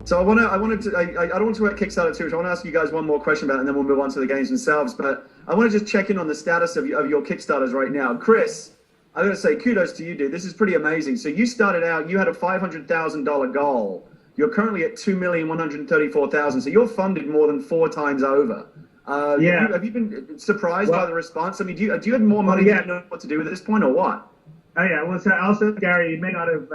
So I don't want to talk about Kickstarter too much. I want to ask you guys one more question about it, and then we'll move on to the games themselves. But I want to just check in on the status of your Kickstarters right now. Chris, I'm going to say kudos to you, dude. This is pretty amazing. So you started out, you had a $500,000 goal. You're currently at 2,134,000. So you're funded more than 4 times over. Yeah. Have you been surprised by the response? I mean, do you have more money than you know what to do with at this point, or what? Oh yeah, well, so also, Gary, you may not have,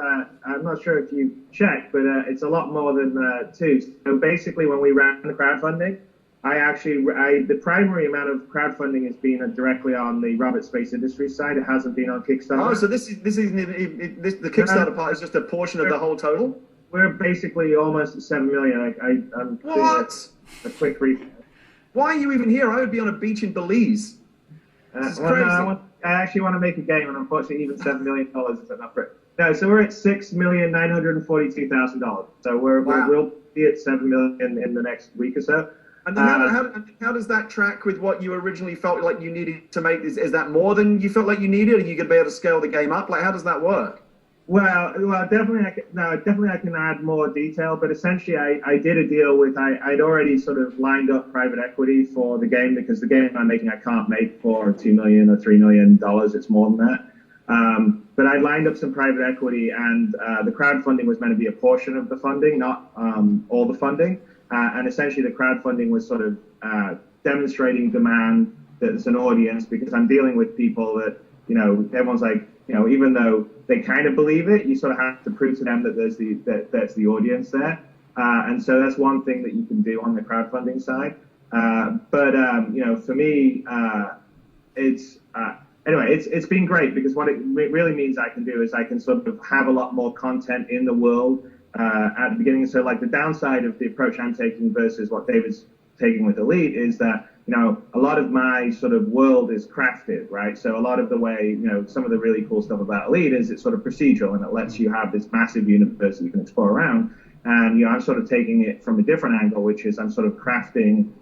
I'm not sure if you checked, but it's a lot more than 2. So basically, when we ran the crowdfunding, the primary amount of crowdfunding has been directly on the Robert Space Industries side. It hasn't been on Kickstarter. Oh, so the Kickstarter part is just a portion of the whole total? We're basically almost at 7 million. I'm what? A quick brief. Why are you even here? I would be on a beach in Belize. This is crazy. No, I actually want to make a game, and unfortunately, even $7 million isn't enough for it. No, so we're at $6,942,000. So we'll be at 7 million in the next week or so. And then how does that track with what you originally felt like you needed to make? Is that more than you felt like you needed? Are you going to be able to scale the game up? Like, how does that work? Well, definitely I can add more detail, but essentially I did a deal with, I'd already sort of lined up private equity for the game, because the game I'm making I can't make for $2 million or $3 million. It's more than that. But I lined up some private equity, and the crowdfunding was meant to be a portion of the funding, not all the funding. And essentially the crowdfunding was sort of demonstrating demand, that there's an audience, because I'm dealing with people that, everyone's like, even though they kind of believe it, you sort of have to prove to them that there's the audience there. And so that's one thing that you can do on the crowdfunding side. But for me, it's been great, because what it really means I can do is I can sort of have a lot more content in the world at the beginning. So like the downside of the approach I'm taking versus what David's taking with Elite is that, a lot of my sort of world is crafted, right? So a lot of the way, some of the really cool stuff about Elite is it's sort of procedural, and it lets you have this massive universe that you can explore around. And, I'm sort of taking it from a different angle, which is I'm sort of crafting,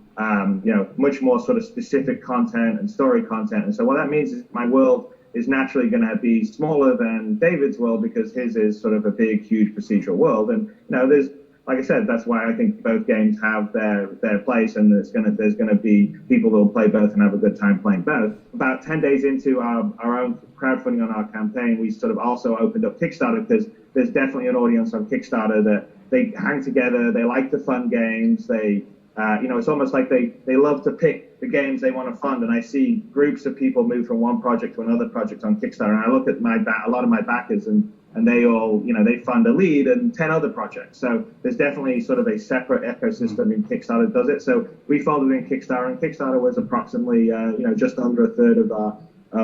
much more sort of specific content and story content. And so what that means is my world is naturally going to be smaller than David's world, because his is sort of a big, huge procedural world. And, there's, like I said, that's why I think both games have their place, and there's going to be people that will play both and have a good time playing both. About 10 days into our own crowdfunding on our campaign, we sort of also opened up Kickstarter, because there's definitely an audience on Kickstarter that they hang together, they like the fun games, it's almost like they love to pick the games they want to fund. And I see groups of people move from one project to another project on Kickstarter, and I look at a lot of my backers, and they all, they fund a lead and 10 other projects. So there's definitely sort of a separate ecosystem in Kickstarter that does it. So we folded in Kickstarter, and Kickstarter was approximately, just under a third of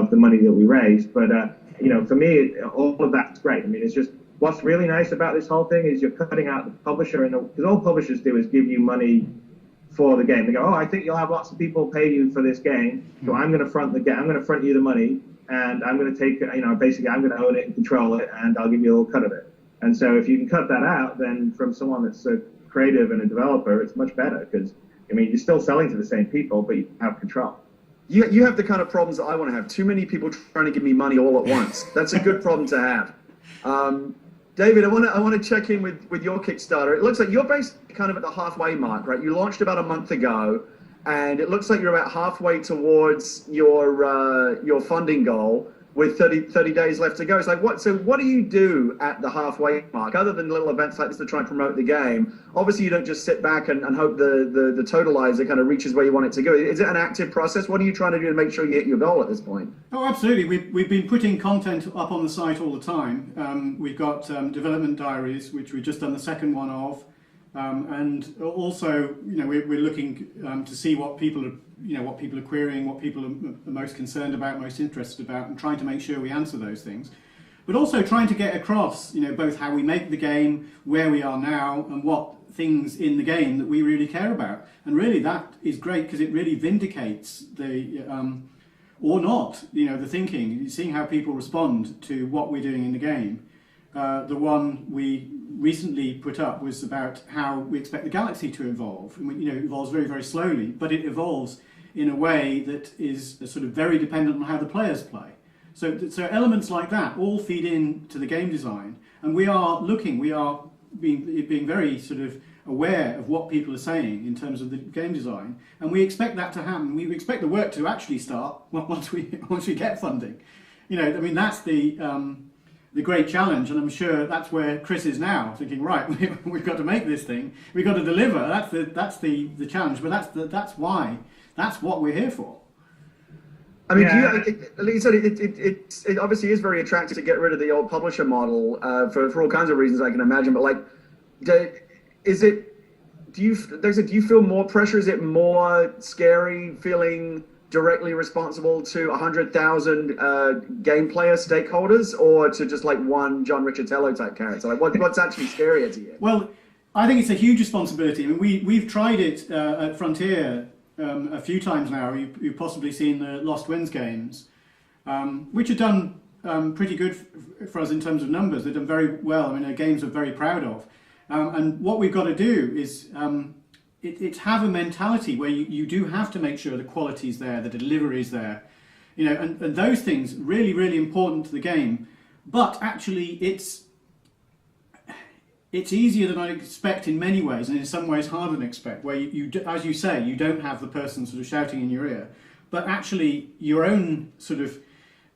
the money that we raised. But, for me, all of that's great. I mean, it's just, what's really nice about this whole thing is you're cutting out the publisher, because all publishers do is give you money for the game. They go, I think you'll have lots of people pay you for this game, so I'm going to front the game. I'm going to front you the money, and I'm going to take, basically I'm going to own it and control it, and I'll give you a little cut of it. And so if you can cut that out, then from someone that's a creative and a developer, it's much better, because, you're still selling to the same people, but you have control. You have the kind of problems that I want to have. Too many people trying to give me money all at once. That's a good problem to have. David, I want to check in with your Kickstarter. It looks like you're basically kind of at the halfway mark, right? You launched about a month ago, and it looks like you're about halfway towards your funding goal, with 30 days left to go. It's like, what do you do at the halfway mark, other than little events like this to try and promote the game? Obviously, you don't just sit back and hope the totalizer kind of reaches where you want it to go. Is it an active process? What are you trying to do to make sure you hit your goal at this point? Oh, absolutely. We've been putting content up on the site all the time. We've got development diaries, which we've just done the second one of. And also, we're looking to see what people are, what people are querying, what people are most concerned about, most interested about, and trying to make sure we answer those things. But also trying to get across, both how we make the game, where we are now, and what things in the game that we really care about. And really, that is great, because it really vindicates the, or not, the thinking, seeing how people respond to what we're doing in the game. The one we recently put up was about how we expect the galaxy to evolve. And, it evolves very, very slowly, but it evolves in a way that is sort of very dependent on how the players play. So elements like that all feed into the game design, and we are being very sort of aware of what people are saying in terms of the game design, and we expect that to happen. We expect the work to actually start once we get funding. That's the great challenge, and I'm sure that's where Chris is now, thinking, right, we've got to make this thing, we've got to deliver. That's the challenge, but that's what we're here for. I mean, it obviously is very attractive to get rid of the old publisher model for all kinds of reasons I can imagine. But do you feel more pressure? Is it more scary feeling directly responsible to 100,000 game player stakeholders, or to just one John Riccitello type character? What's actually scarier to you? Well, I think it's a huge responsibility. I mean, we've tried it at Frontier a few times now. You've possibly seen the Lost Winds games, which have done pretty good for us in terms of numbers. They've done very well. I mean, they're games we're very proud of. And what we've got to do is it's have a mentality where you do have to make sure the quality's there, the delivery's there, and those things really, really important to the game. But actually, it's easier than I expect in many ways, and in some ways harder than I expect, where you as you say, you don't have the person sort of shouting in your ear, but actually your own sort of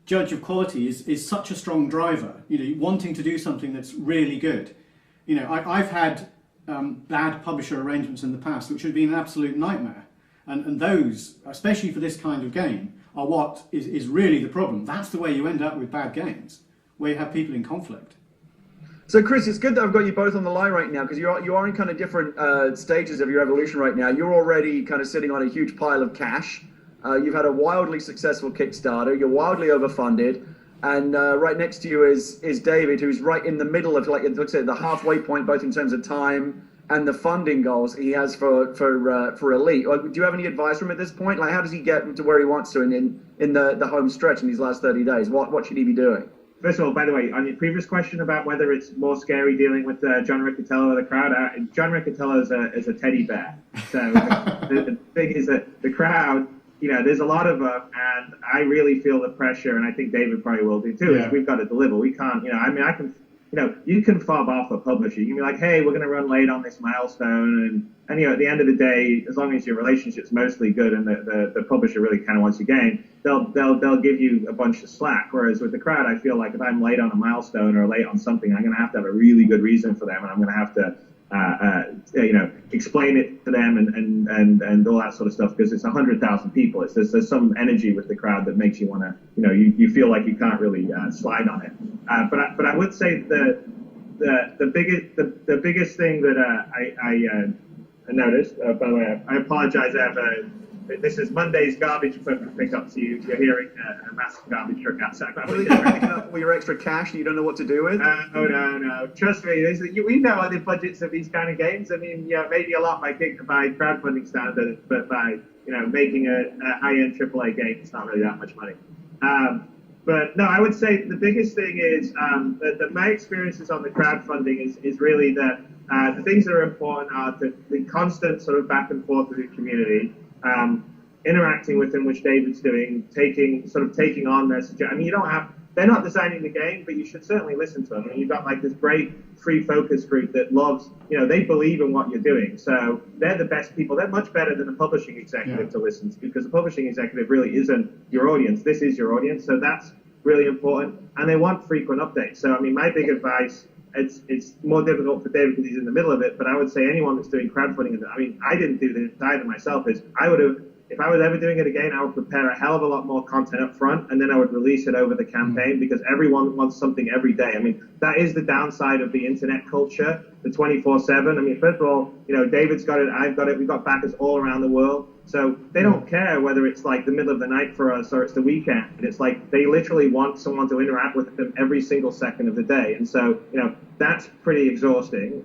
judge of quality is such a strong driver, wanting to do something that's really good. I've had bad publisher arrangements in the past, which have been an absolute nightmare, and those, especially for this kind of game, are what is really the problem. That's the way you end up with bad games, where you have people in conflict. So, Chris, it's good that I've got you both on the line right now, because you are in kind of different stages of your evolution right now. You're already kind of sitting on a huge pile of cash. You've had a wildly successful Kickstarter. You're wildly overfunded. And right next to you is David, who's right in the middle of, it looks like the halfway point, both in terms of time and the funding goals he has for Elite. Do you have any advice from him at this point? How does he get to where he wants to in the home stretch in these last 30 days? What should he be doing? First of all, by the way, on your previous question about whether it's more scary dealing with John Riccitello or the crowd, John Riccitello is a teddy bear. So the thing is that the crowd, there's a lot of them, and I really feel the pressure, and I think David probably will do too. Yeah. Is we've got to deliver. We can't, I can, you can fob off a publisher. You can be like, hey, we're going to run late on this milestone, and at the end of the day, as long as your relationship's mostly good and the publisher really kind of wants your game, they'll give you a bunch of slack. Whereas with the crowd, I feel like if I'm late on a milestone or late on something, I'm going to have a really good reason for them, and I'm going to have to explain it to them and all that sort of stuff, because it's 100,000 people. There's some energy with the crowd that makes you want to, you feel like you can't really slide on it. But I would say the biggest thing that I noticed. By the way, I apologize. This is Monday's garbage pickup, so you're hearing a massive garbage truck outside. Really, you're picking up all your extra cash that you don't know what to do with? Oh, no. Trust me, we know the budgets of these kind of games. I mean, maybe a lot by crowdfunding standards, but by making a high-end AAA game, it's not really that much money. But no, I would say the biggest thing is that my experiences on the crowdfunding is really that the things that are important are the constant sort of back and forth with the community. Interacting with them, which David's doing, taking on their suggestions. I mean, they're not designing the game, but you should certainly listen to them. I mean, you've got this great free focus group that loves, they believe in what you're doing. So they're the best people. They're much better than a publishing executive to listen to, because the publishing executive really isn't your audience. This is your audience. So that's really important. And they want frequent updates. So, I mean, my big advice, it's more difficult for David because he's in the middle of it, but I would say anyone that's doing crowdfunding, I mean, I didn't do this either myself, if I was ever doing it again, I would prepare a hell of a lot more content up front, and then I would release it over the campaign, because everyone wants something every day. I mean, that is the downside of the internet culture, the 24/7. I mean, first of all, David's got it, I've got it, we've got backers all around the world. So they don't care whether it's the middle of the night for us or it's the weekend. It's they literally want someone to interact with them every single second of the day. And so, that's pretty exhausting.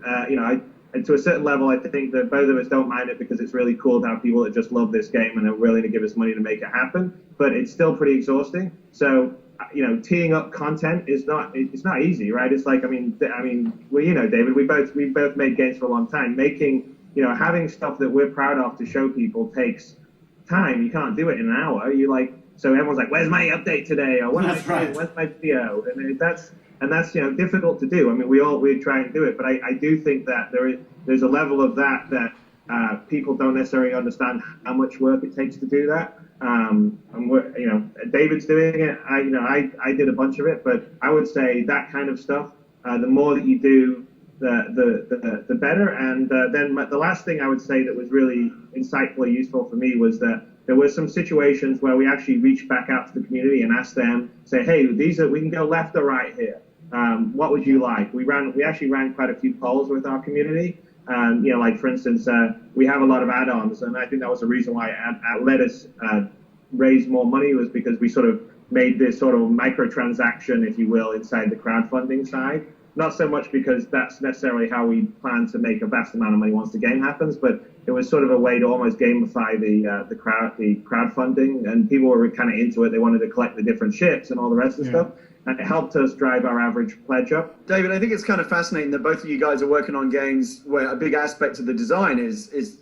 And to a certain level, I think that both of us don't mind it, because it's really cool to have people that just love this game and are willing to give us money to make it happen. But it's still pretty exhausting. So, teeing up content it's not easy, right? It's well, David, we both made games for a long time. Making, having stuff that we're proud of to show people takes time. You can't do it in an hour. So everyone's like, "Where's my update today?" Or "Where's my video?" And that's difficult to do. I mean, we try and do it, but I do think that there's a level of that people don't necessarily understand how much work it takes to do that. And David's doing it. I did a bunch of it, but I would say that kind of stuff, the more that you do, the better. And then the last thing I would say that was really insightful or useful for me was that there were some situations where we actually reached back out to the community and asked them, say, hey, we can go left or right here. What would you like? We actually ran quite a few polls with our community. Like for instance, we have a lot of add-ons, and I think that was the reason why it let us raise more money, was because we sort of made this sort of microtransaction, if you will, inside the crowdfunding side. Not so much because that's necessarily how we plan to make a vast amount of money once the game happens, but it was sort of a way to almost gamify the crowdfunding, and people were kind of into it. They wanted to collect the different ships and all the rest of the stuff. And it helped us drive our average pledge up. David, I think it's kind of fascinating that both of you guys are working on games where a big aspect of the design is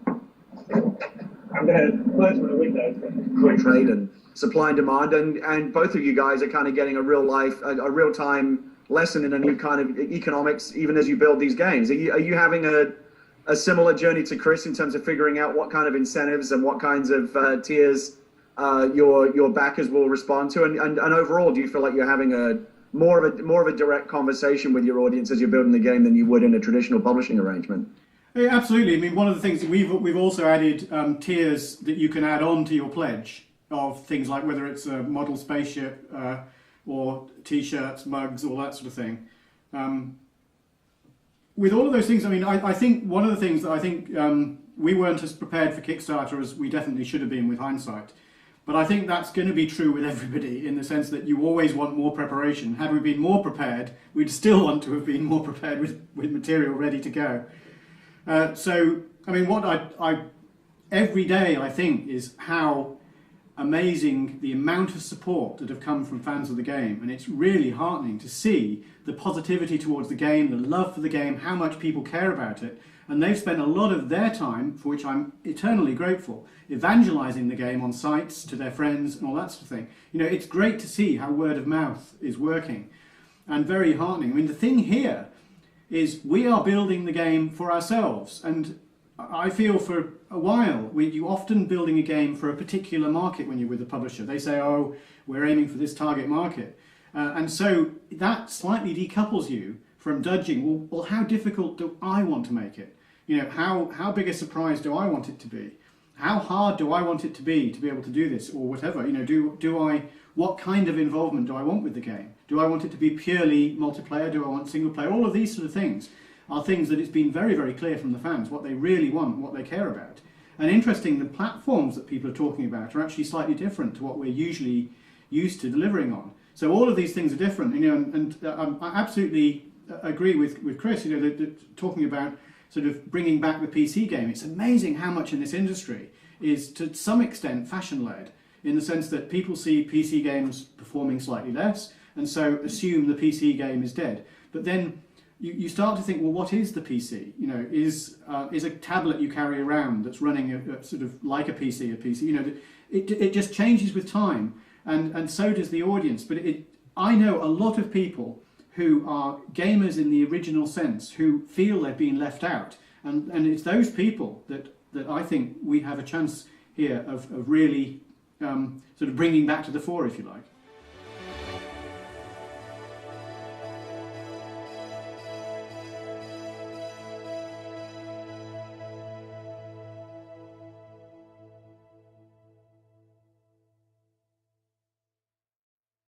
I'm going to close my window. Trade and supply and demand, and both of you guys are kind of getting a real-time lesson in a new kind of economics, even as you build these games. Are you having a similar journey to Chris in terms of figuring out what kind of incentives and what kinds of tiers your backers will respond to, and overall, do you feel like you're having more of a direct conversation with your audience as you're building the game than you would in a traditional publishing arrangement? Yeah, absolutely. I mean, one of the things that we've also added tiers that you can add on to your pledge of things like whether it's a model spaceship or T-shirts, mugs, all that sort of thing. With all of those things, I mean, I think one of the things that I think we weren't as prepared for Kickstarter as we definitely should have been with hindsight. But I think that's going to be true with everybody, in the sense that you always want more preparation. Had we been more prepared, we'd still want to have been more prepared with material ready to go. So, I mean, what I every day I think is how amazing the amount of support that have come from fans of the game. And it's really heartening to see the positivity towards the game, the love for the game, how much people care about it. And they've spent a lot of their time, for which I'm eternally grateful, evangelizing the game on sites to their friends and all that sort of thing. You know, it's great to see how word of mouth is working, and very heartening. I mean, the thing here is we are building the game for ourselves, and I feel for a while you often building a game for a particular market when you're with a publisher. They say, oh, we're aiming for this target market. And so that slightly decouples you from judging, well, how difficult do I want to make it? You know, how big a surprise do I want it to be? How hard do I want it to be able to do this, or whatever? You know, what kind of involvement do I want with the game? Do I want it to be purely multiplayer? Do I want single player? All of these sort of things are things that it's been very, very clear from the fans, what they really want, what they care about. And interesting, the platforms that people are talking about are actually slightly different to what we're usually used to delivering on. So all of these things are different, you know, and I absolutely agree with Chris, you know, that talking about sort of bringing back the PC game. It's amazing how much in this industry is to some extent fashion-led, in the sense that people see PC games performing slightly less, and so assume the PC game is dead. But then you start to think, well, what is the PC? You know, is a tablet you carry around that's running a sort of like a PC? You know, it just changes with time, and so does the audience. But I know a lot of people who are gamers in the original sense, who feel they've been left out. And it's those people that I think we have a chance here of really sort of bringing back to the fore, if you like.